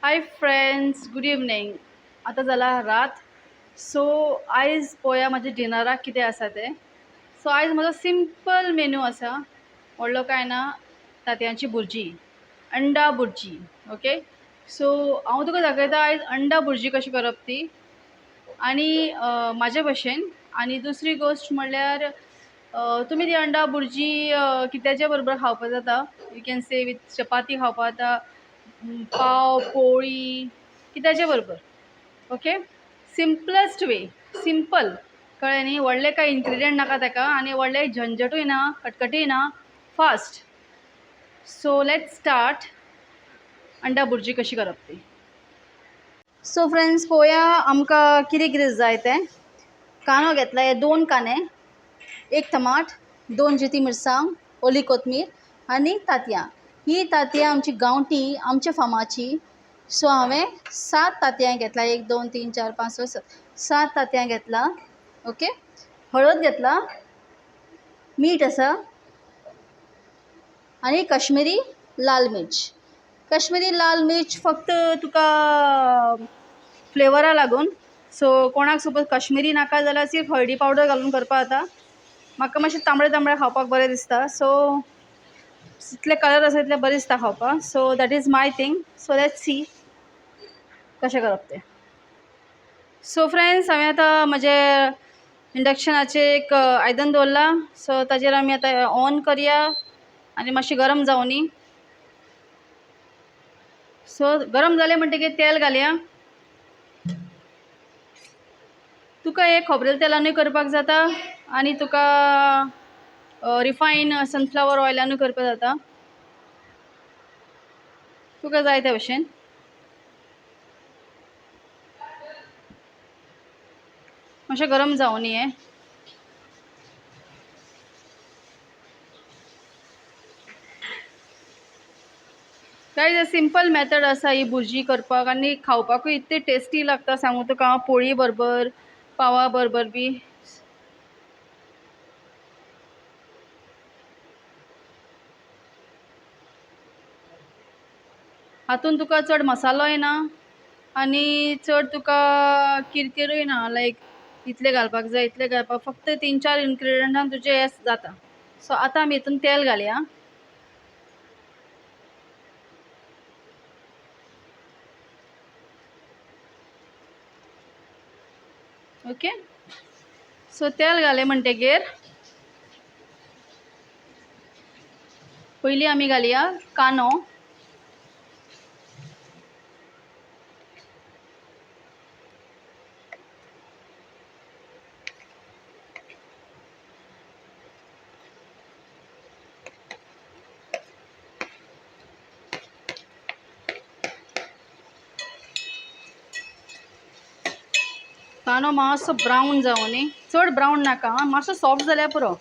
Hi friends, good evening. आता जाला रात. सो आयज पळोवया म्हाजे डिनराक कितें आसा तें. सो आयज म्हजो सिंपल मेनू आसा. व्हडलो कांय ना, तांतयांची भुर्जी, अंडा भुर्जी. ओके. सो हांव तुका दाखयता आयज अंडा भुर्जी कशी करप ती. आनी म्हाजे भशेन. आनी दुसरी गोश्ट म्हणल्यार तुमी ती अंडा भुर्जी कित्याच्या बरोबर खावपा जाता. यू कॅन से विथ चपाती खावपा जाता, पाव पोळी कित्याच्या बरोबर. ओके. सिंपलस्ट वे. सिंपल कळ्ळें न्ही. व्हडले कांय इन्ग्रिडियंट नाका ताका आनी व्हडले झंझटूय ना, कटकटी ना, फास्ट. सो लेट्स स्टार्ट अंडा भुर्जी कशी करप ती. सो फ्रेंड्स, पळोवया आमकां कितें कितें जाय तें. कांदो घेतला, हे 2 कांदे, 1 टमाट, 2 जिती मिरसांग, ओली कोथमीर आनी तांतयां. ही तांतयां आमची गांवठी, आमच्या फामाची. सो हांवें 7 तांतयां घेतला. 1 2 3 4 5 6 7 तांतयां घेतला. ओके. हळद घेतला, मीठ आसा आनी कश्मीरी लाल मिर्च. कश्मीरी लाल मिर्च फक्त तुका फ्लेवरा लागून. सो कोणाक सपोज कश्मीरी नाका जाल्यार सिर्फ हळदी पावडर घालून करपा जाता. म्हाका मातशें तांबडे तांबडे खावपाक बरें दिसता. सो जितले कलर आसा तितले बरें दिसता खावपाक. So that is my thing. So let's see कशें करप तें. सो फ्रेंड्स, हांवें आतां म्हजे इंडक्शनाचेर एक आयदन दवरला. सो ताजेर आमी आतां ऑन करया आनी मातशें गरम जावं न्ही. सो गरम जालें म्हणटकीर तेल घालया. तुका हे खोबरेल तेलानूय करपाक जाता आनी तुका रिफायन सनफ्लावर ऑयलानूय करपाक जाता, तुका जाय त्या भशेन. मातशें गरम जावं न्ही हें. गायज सिंपल मेथड आसा ही भुर्जी करपाक आनी खावपाकूय इतली टेस्टी लागता सांगू तुका हांव. पोळी बरोबर, पावा बरोबर बी. हातून तुका चड मसालोय ना आनी चड तुका किरकिरूय ना. लायक इतले घालपाक जाय इतले घालपाक, फक्त 3-4 इन्ग्रिडियंटान तुजें हें जाता. सो आतां आमी हितून तेल घालया. ओके. सो तेल घालें म्हणटकीर पयलीं आमी घालया कांदो. कांदो मातसो ब्रावन जावं न्ही. चड ब्रावन नाका, मातसो सॉफ्ट जाल्यार पुरो.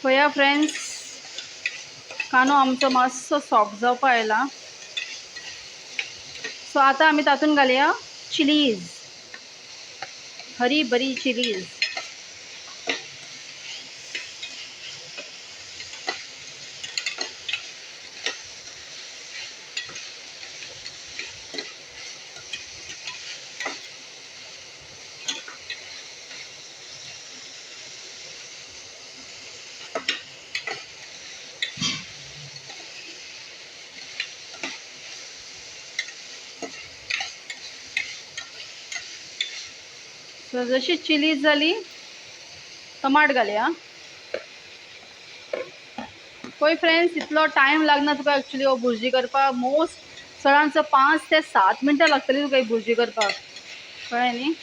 पळया फ्रेंड्स, कांदो आमचो मातसो सॉफ्ट जावपा आयला. सो आतां आमी तातूंत घालया चिलीज, हरी बरी चिलीज. सो जशी चिलीज जाली, टमाट घालया. पळय फ्रेंड्स, इतलो टायम लागना तुका एक्चुअली हो भुर्जी करपाक. मोस्ट चडांत 5 ते 7 मिनटां लागतली तुका ही भुर्जी करपाक, कळ्ळें न्ही.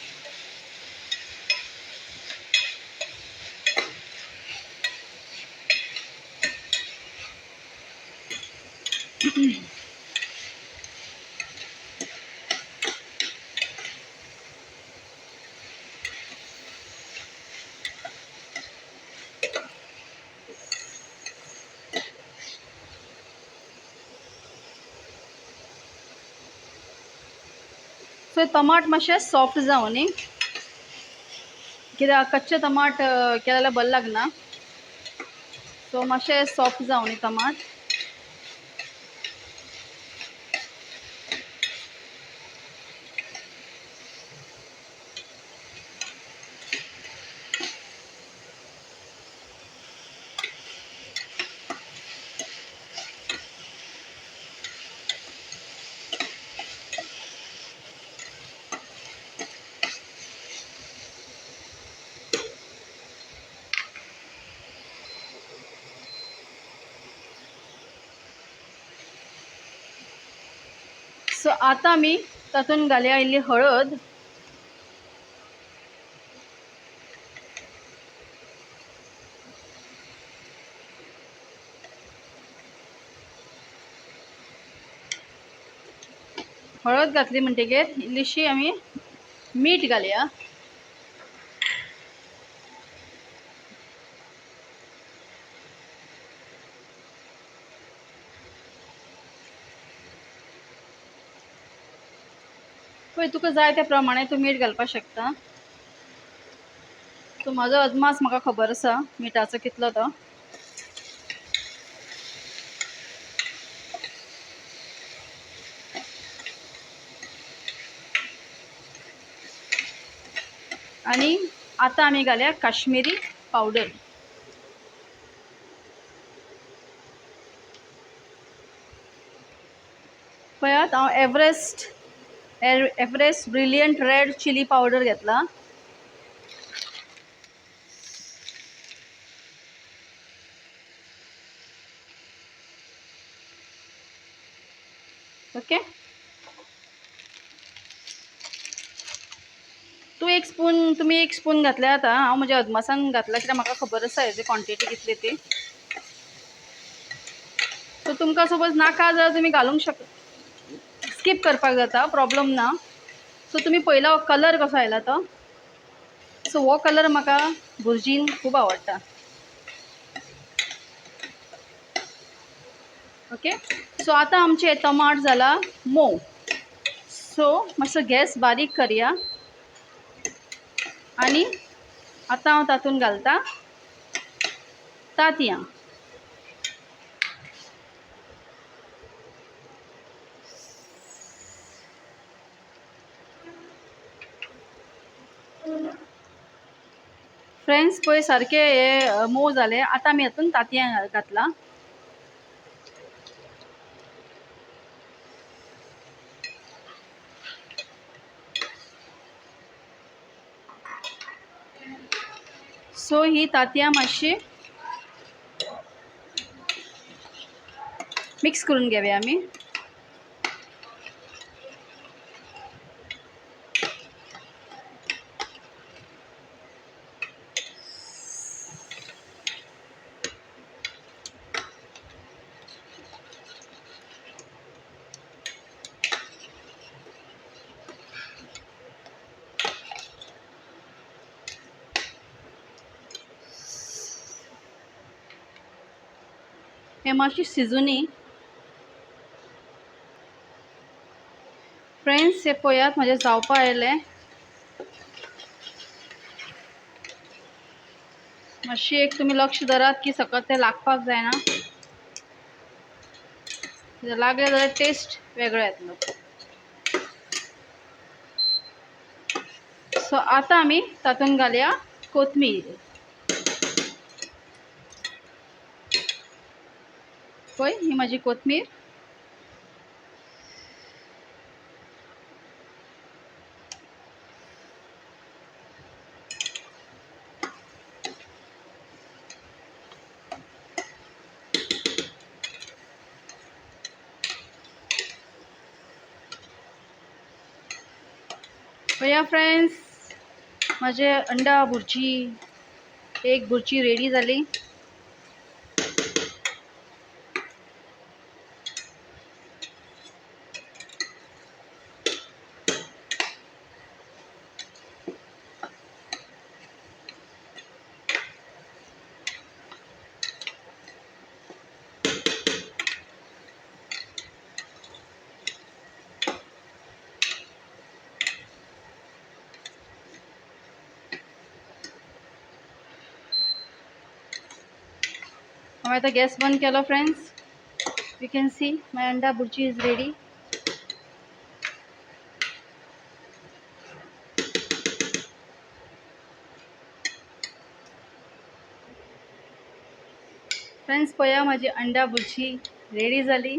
सो टमाट मातशें सॉफ्ट जावं न्ही, कित्याक कच्चे टमाट केलें जाल्यार बरें लागना. सो मातशें सॉफ्ट जावं न्ही टमाट. सो आतां आमी तातूंत घालया इल्ली हळद. हळद घातली म्हणटकीर इल्लीशी आमी मीठ घालया. पळय तुका जाय त्या प्रमाणे तूं मीठ घालपाक शकता. सो म्हाजो अदमास म्हाका खबर आसा मिठाचो कितलो तो. आनी आतां आमी घालया काश्मीरी पावडर. पळयात हांव Everest brilliant red chilli powder घेतला. ओके, तुमी एक स्पून घातल्या आतां. हांव म्हज्या अदमासान घातला कित्याक म्हाका खबर आसा हेजी क्वॉन्टिटी कितली ती. सो तुमकां सपोज नाका जाल्यार तुमी घालूंक स्कीप करपाक जाता, प्रॉब्लम ना. सो तुमी पळयला हो कलर कसो आयला तो. सो हो कलर म्हाका भुर्जीन खूब आवडटा. ओके, सो आतां आमचे टमाट जाला मोव. सो मातसो गॅस बारीक करया आनी आतां हांव तातूंत घालता तांतयां. फ्रेंड्स पळय सारके हे मोव जाले. आतां आमी हातूंत तांतयां घातला. सो ही तांतयां मातशी मिक्स करून घेवया आमी. हे मातशी शिजूनी. फ्रेंड्स हे पळयात म्हाजे जावपा आयले. मातशी एक तुमी लक्ष दरात की सकत ते लागपाक जायना. लागले जाल्यार टेस्ट वेगळो येतलो. सो आतां आमी तातूंत घालया कोथमीर. पळय ही म्हाजी कोथमीर. या फ्रेंड्स, माझे अंडा भुर्जी, एक भुर्जी रेडी झाली. मैं आता गॅस बंद केलो friends. You can see my अंडा भुर्जी इज रेडी. फ्रेंड्स पळया, माझी अंडा भुर्जी रेडी झाली.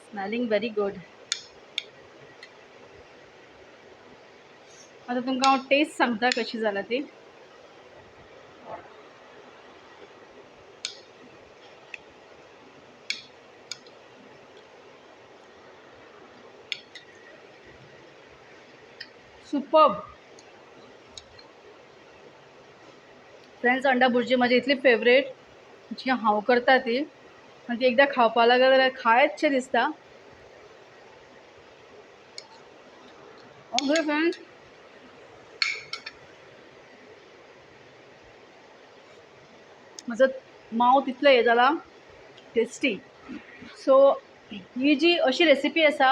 Smelling very good. आता तुमकां हांव टेस्ट सांगता कशी जाला ती. सुपर्ब. फ्रेंड्स, अंडा भुर्जी माझी इतली फेवरेट, जी हांव करता ती, आनी ती एकदां खावपा लागले जाल्यार खायतशें दिसता. ओके फ्रेंड्स, म्हजो माउथ इतलो हे जाला टेस्टी. सो ही जी अशी रेसिपी आसा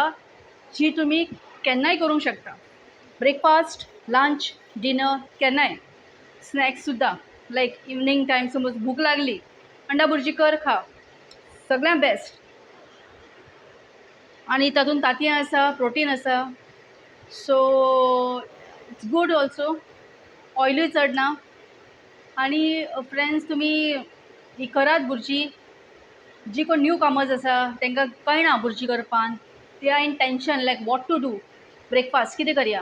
जी तुमी केन्नाय करूंक शकता. ब्रेकफास्ट, लंच, डिनर, केन्नाय. स्नॅक्स सुद्दां, लायक इवनिंग टायम समज भूक लागली, अंडा भुर्जी कर, खा. सगळ्यां बेस्ट. आनी तातूंत तांतयां आसा, प्रोटीन आसा. So it's good also. ऑयलूय चड ना. आनी फ्रेंड्स, तुमी ही करात भुर्जी. जी कोण न्यू कमर्स आसा तांकां कळना भुर्जी करपाक, they are in tension like what to do, breakfast कितें करया.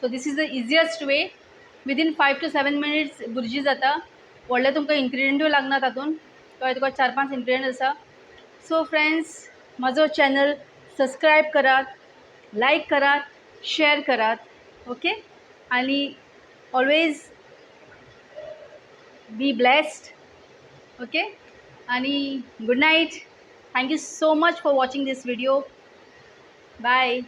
So this is the easiest way. Within 5 to 7 minutes bhurji जाता. व्हडले तुमकां इन्ग्रिडियंटूय लागना तातूंत, कळ्ळें तुका. 4-5 इन्ग्रिडियंट आसा. सो फ्रेंड्स, म्हजो चॅनल सबस्क्रायब करात, लायक करात, शेअर करात. ओके. आनी ऑलवेज बी ब्लेस्ड. ओके. आणि good night. Thank you so much for watching this video. Bye.